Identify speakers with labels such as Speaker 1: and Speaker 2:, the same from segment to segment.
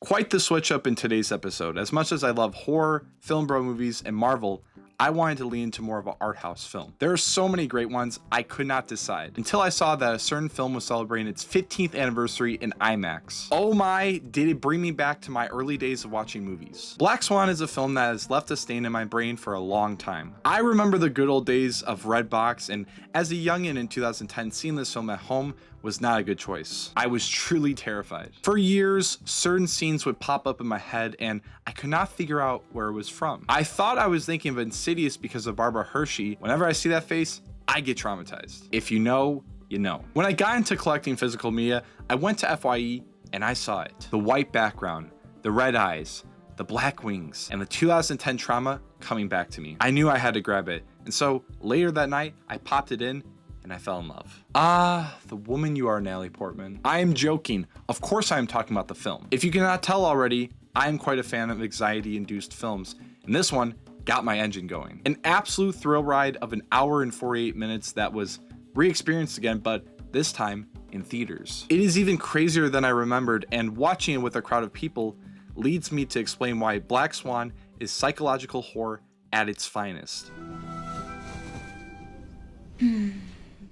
Speaker 1: Quite the switch up in today's episode. As much as I love horror, film bro movies, and Marvel, I wanted to lean into more of an art house film. There are so many great ones, I could not decide until I saw that a certain film was celebrating its 15th anniversary in IMAX. Oh my, did it bring me back to my early days of watching movies. Black Swan is a film that has left a stain in my brain for a long time. I remember the good old days of Redbox, and as a youngin in 2010, seeing this film at home was not a good choice. I was truly terrified. For years, certain scenes would pop up in my head and I could not figure out where it was from. I thought I was thinking of Insidious because of Barbara Hershey. Whenever I see that face, I get traumatized. If you know, you know. When I got into collecting physical media, I went to FYE and I saw it. The white background, the red eyes, the black wings, and the 2010 trauma coming back to me. I knew I had to grab it. And so later that night, I popped it in and I fell in love. Ah, the woman you are, Natalie Portman. I am joking. Of course I am talking about the film. If you cannot tell already, I am quite a fan of anxiety-induced films, and this one got my engine going. An absolute thrill ride of an hour and 48 minutes that was re-experienced again, but this time in theaters. It is even crazier than I remembered, and watching it with a crowd of people leads me to explain why Black Swan is psychological horror at its finest.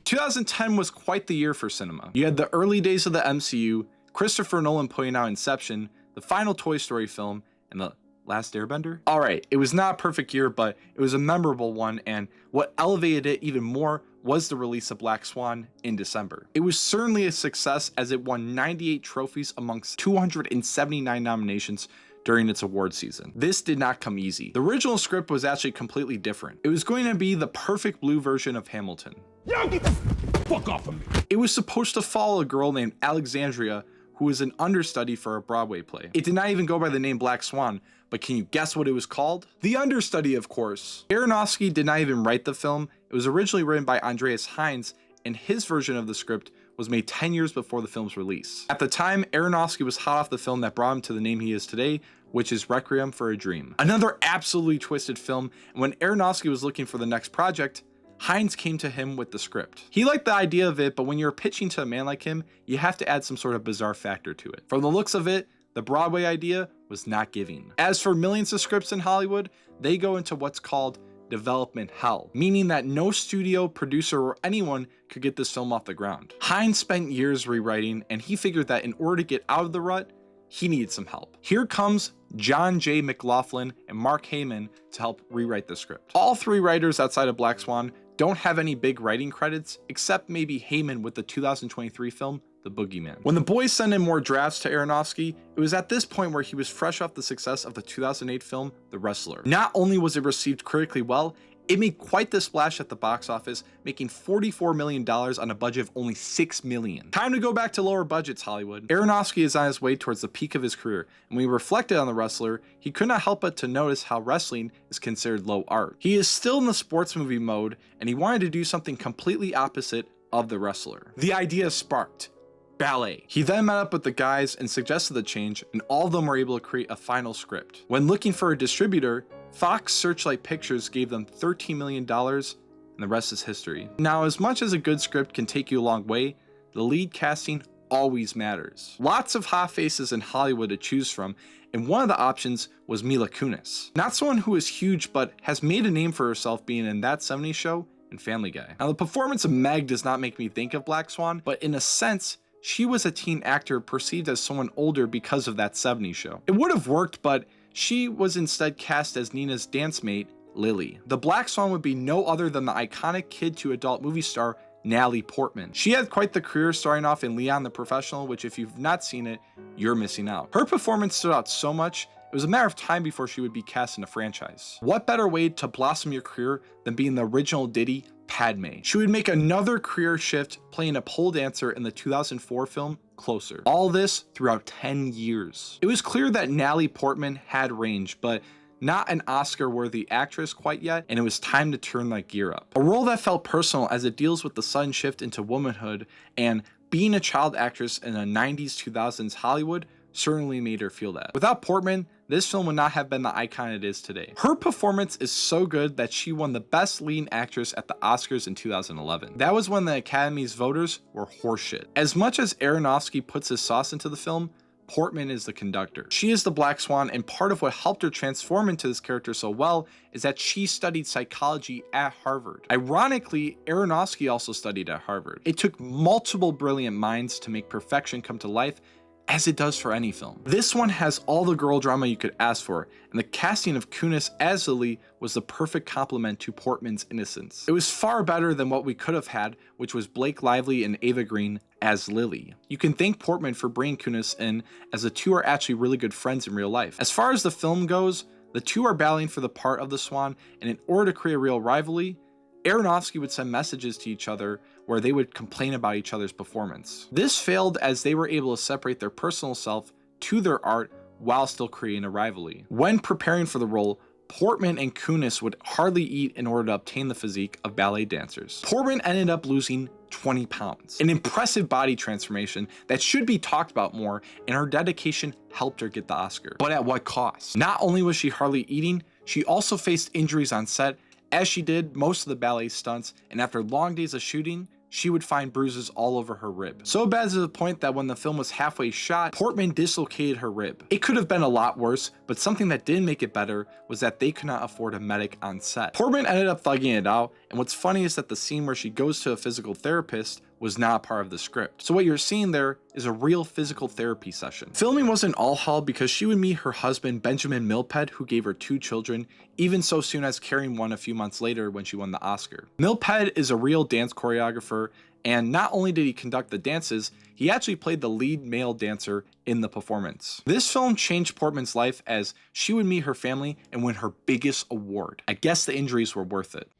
Speaker 1: 2010 was quite the year for cinema. You had the early days of the MCU, Christopher Nolan putting out Inception, the final Toy Story film, and the Last Airbender? Alright, it was not a perfect year, but it was a memorable one, and what elevated it even more was the release of Black Swan in December. It was certainly a success as it won 98 trophies amongst 279 nominations during its award season. This did not come easy. The original script was actually completely different. It was going to be the perfect blue version of Hamilton.
Speaker 2: Yo, get the fuck off of me!
Speaker 1: It was supposed to follow a girl named Alexandria who was an understudy for a Broadway play. It did not even go by the name Black Swan, but can you guess what it was called? The Understudy, of course. Aronofsky did not even write the film. It was originally written by Andreas Heinz, and his version of the script was made 10 years before the film's release. At the time, Aronofsky was hot off the film that brought him to the name he is today, which is Requiem for a Dream. Another absolutely twisted film, and when Aronofsky was looking for the next project, Heinz came to him with the script. He liked the idea of it, but when you're pitching to a man like him, you have to add some sort of bizarre factor to it. From the looks of it, the Broadway idea was not giving. As for millions of scripts in Hollywood, they go into what's called development hell, meaning that no studio, producer, or anyone could get this film off the ground. Heinz spent years rewriting, and he figured that in order to get out of the rut, he needed some help. Here comes John J. McLaughlin and Mark Heyman to help rewrite the script. All three writers outside of Black Swan don't have any big writing credits, except maybe Heyman with the 2023 film, The Boogeyman. When the boys sent in more drafts to Aronofsky, it was at this point where he was fresh off the success of the 2008 film, The Wrestler. Not only was it received critically well, it made quite the splash at the box office, making $44 million on a budget of only $6 million. Time to go back to lower budgets, Hollywood. Aronofsky is on his way towards the peak of his career, and when he reflected on The Wrestler, he could not help but to notice how wrestling is considered low art. He is still in the sports movie mode, and he wanted to do something completely opposite of The Wrestler. The idea sparked ballet. He then met up with the guys and suggested the change, and all of them were able to create a final script. When looking for a distributor, Fox Searchlight Pictures gave them $13 million, and the rest is history. Now, as much as a good script can take you a long way, the lead casting always matters. Lots of hot faces in Hollywood to choose from, and one of the options was Mila Kunis. Not someone who is huge, but has made a name for herself being in That 70s Show and Family Guy. Now, the performance of Meg does not make me think of Black Swan, but in a sense, she was a teen actor perceived as someone older because of That 70s Show. It would have worked, but she was instead cast as Nina's dance mate, Lily. The Black Swan would be no other than the iconic kid-to-adult movie star, Natalie Portman. She had quite the career starting off in Leon the Professional, which if you've not seen it, you're missing out. Her performance stood out so much, it was a matter of time before she would be cast in a franchise. What better way to blossom your career than being the original Diddy, Padme? She would make another career shift playing a pole dancer in the 2004 film Closer. All this throughout 10 years. It was clear that Natalie Portman had range, but not an Oscar-worthy actress quite yet, and it was time to turn that gear up. A role that felt personal as it deals with the sudden shift into womanhood, and being a child actress in a 90s, 2000s Hollywood certainly made her feel that. Without Portman, this film would not have been the icon it is today. Her performance is so good that she won the Best Leading Actress at the Oscars in 2011. That was when the Academy's voters were horseshit. As much as Aronofsky puts his sauce into the film, Portman is the conductor. She is the Black Swan, and part of what helped her transform into this character so well is that she studied psychology at Harvard. Ironically, Aronofsky also studied at Harvard. It took multiple brilliant minds to make perfection come to life, as it does for any film. This one has all the girl drama you could ask for, and the casting of Kunis as Lily was the perfect complement to Portman's innocence. It was far better than what we could have had, which was Blake Lively and Ava Green as Lily. You can thank Portman for bringing Kunis in, as the two are actually really good friends in real life. As far as the film goes, the two are battling for the part of the Swan, and in order to create a real rivalry, Aronofsky would send messages to each other where they would complain about each other's performance. This failed as they were able to separate their personal self to their art while still creating a rivalry. When preparing for the role, Portman and Kunis would hardly eat in order to obtain the physique of ballet dancers. Portman ended up losing 20 pounds, an impressive body transformation that should be talked about more, and her dedication helped her get the Oscar. But at what cost? Not only was she hardly eating, she also faced injuries on set, as she did most of the ballet stunts, and after long days of shooting, she would find bruises all over her rib. So bad to the point that when the film was halfway shot, Portman dislocated her rib. It could have been a lot worse, but something that did make it better was that they could not afford a medic on set. Portman ended up thugging it out, and what's funny is that the scene where she goes to a physical therapist was not part of the script. So what you're seeing there is a real physical therapy session. Filming wasn't all hell because she would meet her husband Benjamin Milped, who gave her 2 children, even so soon as carrying one a few months later when she won the Oscar. Milped is a real dance choreographer, and not only did he conduct the dances, he actually played the lead male dancer in the performance. This film changed Portman's life as she would meet her family and win her biggest award. I guess the injuries were worth it.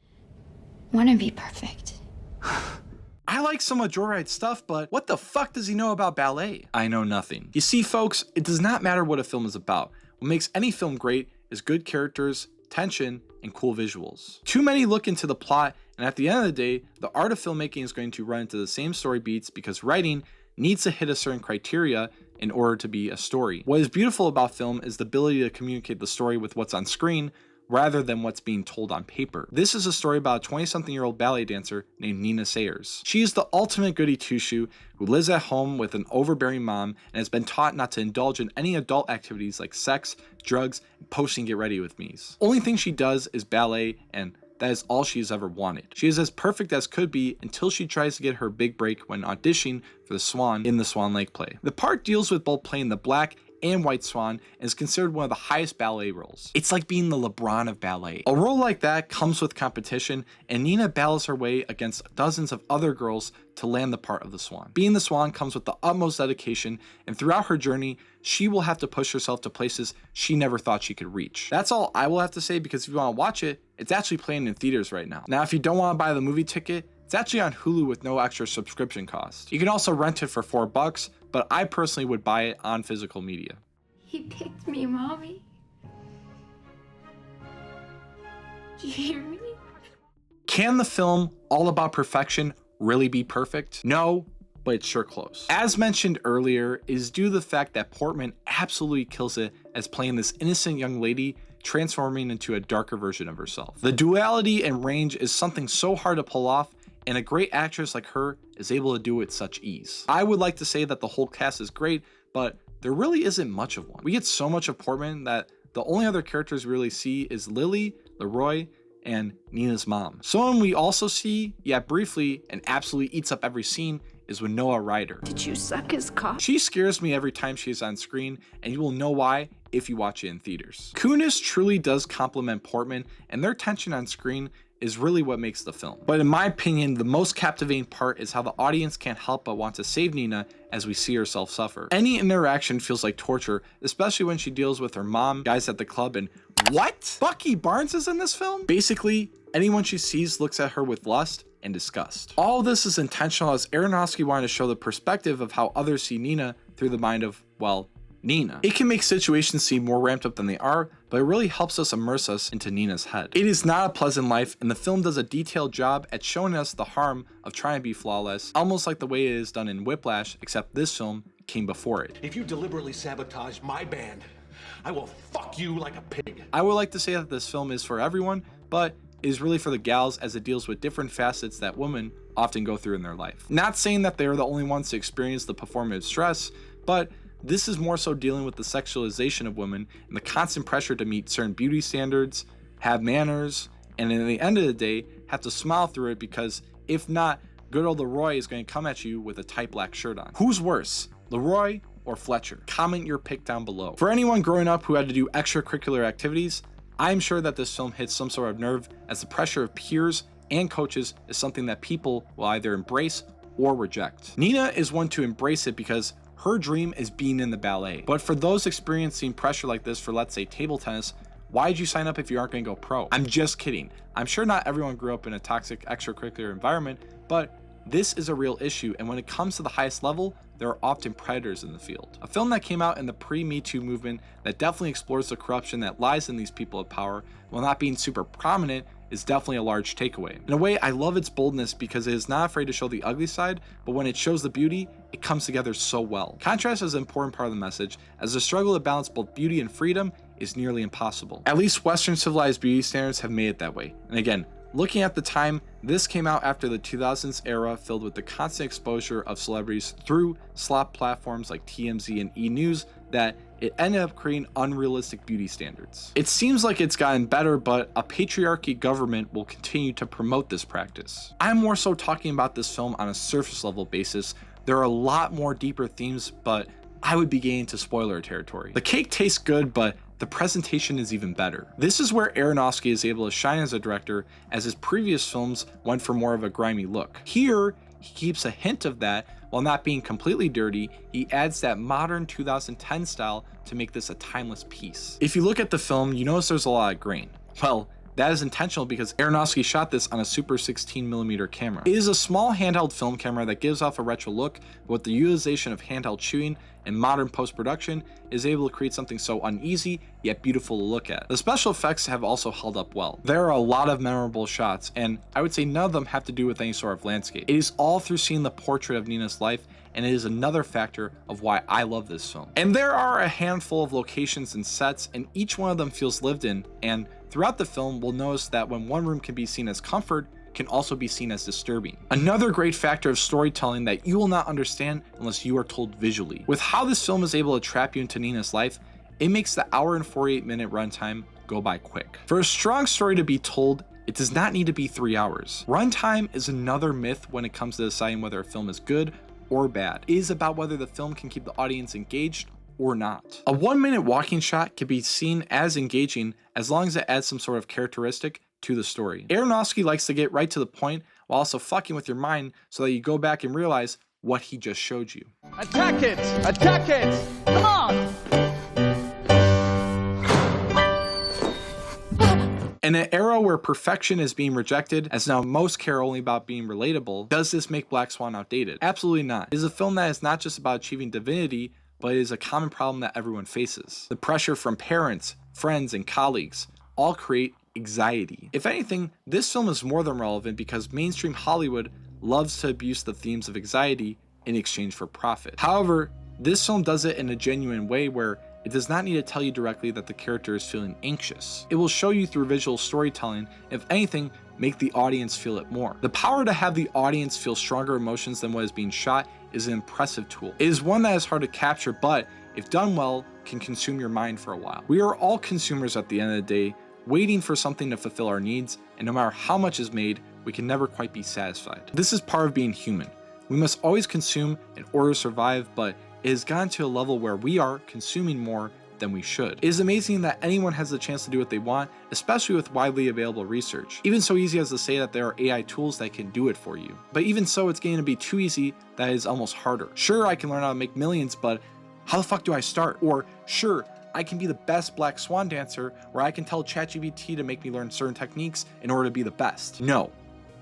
Speaker 3: Wanna be perfect.
Speaker 1: I like some of Joyride's stuff, but what the fuck does he know about ballet? I know nothing. You see, folks, it does not matter what a film is about. What makes any film great is good characters, tension, and cool visuals. Too many look into the plot, and at the end of the day, the art of filmmaking is going to run into the same story beats because writing needs to hit a certain criteria in order to be a story. What is beautiful about film is the ability to communicate the story with what's on screen, rather than what's being told on paper. This is a story about a 20-something-year-old ballet dancer named Nina Sayers. She is the ultimate goody two-shoe who lives at home with an overbearing mom and has been taught not to indulge in any adult activities like sex, drugs, and posting get ready with me's. Only thing she does is ballet, and that is all she's ever wanted. She is as perfect as could be until she tries to get her big break when auditioning for the Swan in the Swan Lake play. The part deals with both playing the black and white swan and is considered one of the highest ballet roles. It's like being the LeBron of ballet. A role like that comes with competition, and Nina battles her way against dozens of other girls to land the part of the Swan. Being the Swan comes with the utmost dedication, and throughout her journey, she will have to push herself to places she never thought she could reach. That's all I will have to say, because if you want to watch it, it's actually playing in theaters right now. Now, if you don't want to buy the movie ticket, it's actually on Hulu with no extra subscription cost. You can also rent it for $4, but I personally would buy it on physical media.
Speaker 3: He picked me, Mommy. Do you hear me?
Speaker 1: Can the film All About Perfection really be perfect? No, but it's sure close. As mentioned earlier, it is due to the fact that Portman absolutely kills it as playing this innocent young lady transforming into a darker version of herself. The duality and range is something so hard to pull off, and a great actress like her is able to do it with such ease. I would like to say that the whole cast is great, but there really isn't much of one. We get so much of Portman that the only other characters we really see is Lily, Leroy, and Nina's mom. Someone we also see, yet briefly, and absolutely eats up every scene is Winona Ryder.
Speaker 3: Did you suck his cock?
Speaker 1: She scares me every time she is on screen, and you will know why if you watch it in theaters. Kunis truly does complement Portman, and their tension on screen is really what makes the film. But in my opinion, the most captivating part is how the audience can't help but want to save Nina as we see herself suffer. Any interaction feels like torture, especially when she deals with her mom, guys at the club, and what? Bucky Barnes is in this film? Basically, anyone she sees looks at her with lust and disgust. All of this is intentional as Aronofsky wanted to show the perspective of how others see Nina through the mind of, well, Nina. It can make situations seem more ramped up than they are, but it really helps us immerse us into Nina's head. It is not a pleasant life, and the film does a detailed job at showing us the harm of trying to be flawless, almost like the way it is done in Whiplash, except this film came before it.
Speaker 2: If you deliberately sabotage my band, I will fuck you like a pig.
Speaker 1: I would like to say that this film is for everyone, but it is really for the gals as it deals with different facets that women often go through in their life. Not saying that they are the only ones to experience the performative stress, but This is more so dealing with the sexualization of women and the constant pressure to meet certain beauty standards, have manners, and in the end of the day, have to smile through it because if not, good old Leroy is going to come at you with a tight black shirt on. Who's worse, Leroy or Fletcher? Comment your pick down below. For anyone growing up who had to do extracurricular activities, I'm sure that this film hits some sort of nerve, as the pressure of peers and coaches is something that people will either embrace or reject. Nina is one to embrace it because her dream is being in the ballet. But for those experiencing pressure like this for, let's say, table tennis, why'd you sign up if you aren't going to go pro? I'm just kidding. I'm sure not everyone grew up in a toxic extracurricular environment, but this is a real issue, and when it comes to the highest level, there are often predators in the field. A film that came out in the pre-Me Too movement that definitely explores the corruption that lies in these people of power, while not being super prominent, is definitely a large takeaway. In a way, I love its boldness because it is not afraid to show the ugly side, but when it shows the beauty, it comes together so well. Contrast is an important part of the message, as the struggle to balance both beauty and freedom is nearly impossible. At least Western civilized beauty standards have made it that way. And again, looking at the time, this came out after the 2000s era filled with the constant exposure of celebrities through slop platforms like TMZ and E! News that it ended up creating unrealistic beauty standards. It seems like it's gotten better, but a patriarchy government will continue to promote this practice. I'm more so talking about this film on a surface level basis. There are a lot more deeper themes, but I would be getting into spoiler territory. The cake tastes good, but the presentation is even better. This is where Aronofsky is able to shine as a director, as his previous films went for more of a grimy look. Here, he keeps a hint of that while not being completely dirty. He adds that modern 2010 style to make this a timeless piece. If you look at the film, you notice there's a lot of grain. Well, that is intentional because Aronofsky shot this on a Super 16mm camera. It is a small handheld film camera that gives off a retro look, but with the utilization of handheld shooting and modern post-production is able to create something so uneasy yet beautiful to look at. The special effects have also held up well. There are a lot of memorable shots, and I would say none of them have to do with any sort of landscape. It is all through seeing the portrait of Nina's life, and it is another factor of why I love this film. And there are a handful of locations and sets, and each one of them feels lived in, and throughout the film we'll notice that when one room can be seen as comfort, can also be seen as disturbing. Another great factor of storytelling that you will not understand unless you are told visually. With how this film is able to trap you into Nina's life, it makes the hour and 48-minute runtime go by quick. For a strong story to be told, it does not need to be 3 hours. Runtime is another myth when it comes to deciding whether a film is good or bad. It is about whether the film can keep the audience engaged or not. A 1-minute walking shot can be seen as engaging as long as it adds some sort of characteristic to the story. Aronofsky likes to get right to the point while also fucking with your mind so that you go back and realize what he just showed you.
Speaker 4: Attack it! Attack it! Come on!
Speaker 1: In an era where perfection is being rejected, as now most care only about being relatable, does this make Black Swan outdated? Absolutely not. It is a film that is not just about achieving divinity, but it is a common problem that everyone faces. The pressure from parents, friends, and colleagues all create anxiety. If anything, this film is more than relevant because mainstream Hollywood loves to abuse the themes of anxiety in exchange for profit. However, this film does it in a genuine way where it does not need to tell you directly that the character is feeling anxious. It will show you through visual storytelling, if anything, make the audience feel it more. The power to have the audience feel stronger emotions than what is being shot is an impressive tool. It is one that is hard to capture, but if done well, can consume your mind for a while. We are all consumers at the end of the day, waiting for something to fulfill our needs, and no matter how much is made, we can never quite be satisfied. This is part of being human. We must always consume in order to survive, but it has gotten to a level where we are consuming more than we should. It is amazing that anyone has the chance to do what they want, especially with widely available research. Even so easy as to say that there are AI tools that can do it for you. But even so, it's getting to be too easy that it is almost harder. Sure, I can learn how to make millions, but how the fuck do I start? Or sure, I can be the best Black Swan dancer where I can tell ChatGPT to make me learn certain techniques in order to be the best. No,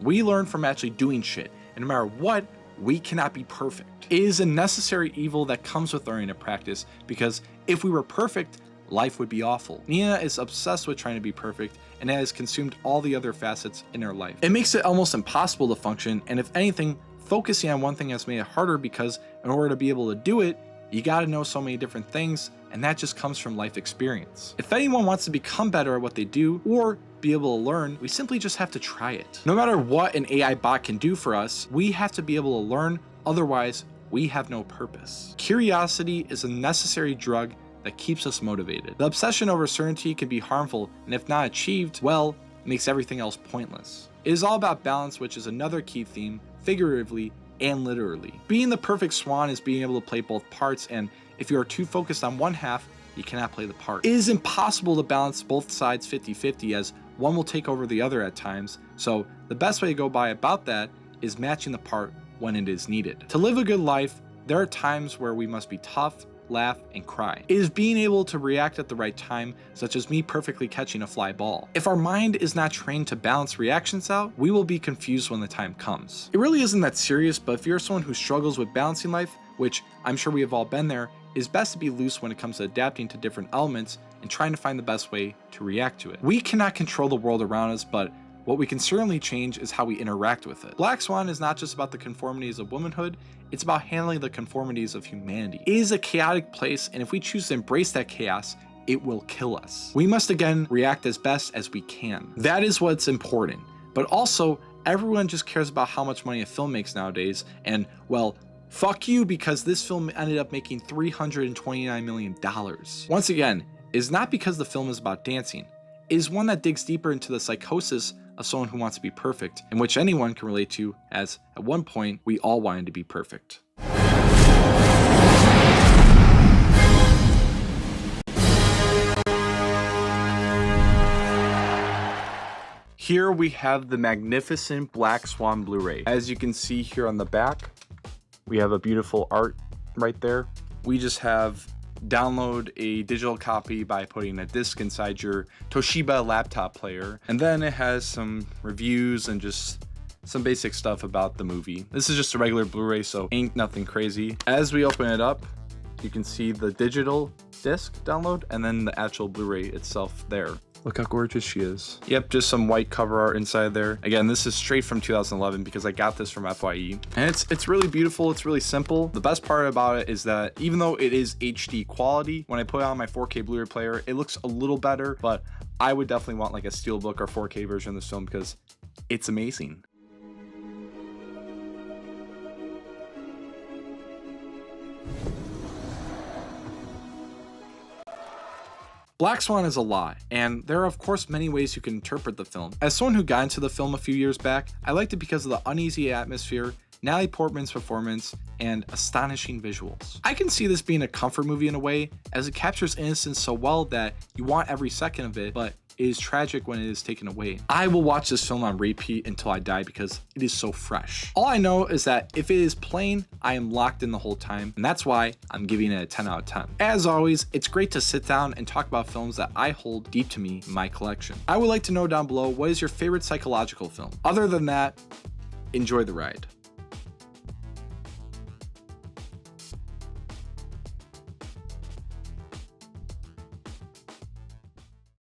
Speaker 1: we learn from actually doing shit, and no matter what, we cannot be perfect. It is a necessary evil that comes with learning to practice, because if we were perfect, life would be awful. Nina is obsessed with trying to be perfect, and it has consumed all the other facets in her life. It makes it almost impossible to function, and if anything, focusing on one thing has made it harder because in order to be able to do it, you gotta know so many different things, and that just comes from life experience. If anyone wants to become better at what they do, or be able to learn, we simply just have to try it. No matter what an AI bot can do for us, we have to be able to learn, otherwise we have no purpose. Curiosity is a necessary drug that keeps us motivated. The obsession over certainty can be harmful, and if not achieved, well, makes everything else pointless. It is all about balance, which is another key theme, figuratively and literally. Being the perfect swan is being able to play both parts, and if you are too focused on one half, you cannot play the part. It is impossible to balance both sides 50-50, as one will take over the other at times, so the best way to go by about that is matching the part when it is needed. To live a good life, there are times where we must be tough, laugh, and cry. It is being able to react at the right time, such as me perfectly catching a fly ball. If our mind is not trained to balance reactions out, we will be confused when the time comes. It really isn't that serious, but if you're someone who struggles with balancing life, which I'm sure we have all been there, it is best to be loose when it comes to adapting to different elements and trying to find the best way to react to it. We cannot control the world around us, but what we can certainly change is how we interact with it. Black Swan is not just about the conformities of womanhood, it's about handling the conformities of humanity. It is a chaotic place, and if we choose to embrace that chaos, it will kill us. We must again react as best as we can. That is what's important. But also, everyone just cares about how much money a film makes nowadays, and well, fuck you, because this film ended up making $329 million. Once again, it is not because the film is about dancing. It is one that digs deeper into the psychosis of someone who wants to be perfect, and which anyone can relate to, as at one point we all wanted to be perfect. Here we have the magnificent Black Swan Blu-ray. As you can see here on the back, we have a beautiful art right there. We just have download a digital copy by putting a disc inside your Toshiba laptop player, and then it has some reviews and just some basic stuff about the movie. This is just a regular Blu-ray, so ain't nothing crazy. As we open it up, you can see the digital disc download and then the actual Blu-ray itself there. Look how gorgeous she is. Yep, just some white cover art inside there. Again, this is straight from 2011 because I got this from FYE. And it's really beautiful, it's really simple. The best part about it is that even though it is HD quality, when I put it on my 4K Blu-ray player, it looks a little better, but I would definitely want like a Steelbook or 4K version of this film because it's amazing. Black Swan is a lot, and there are of course many ways you can interpret the film. As someone who got into the film a few years back, I liked it because of the uneasy atmosphere, Natalie Portman's performance, and astonishing visuals. I can see this being a comfort movie in a way, as it captures innocence so well that you want every second of it, but it is tragic when it is taken away. I will watch this film on repeat until I die because it is so fresh. All I know is that if it is playing, I am locked in the whole time, and that's why I'm giving it a 10 out of 10. As always, it's great to sit down and talk about films that I hold deep to me in my collection. I would like to know down below, what is your favorite psychological film? Other than that, enjoy the ride.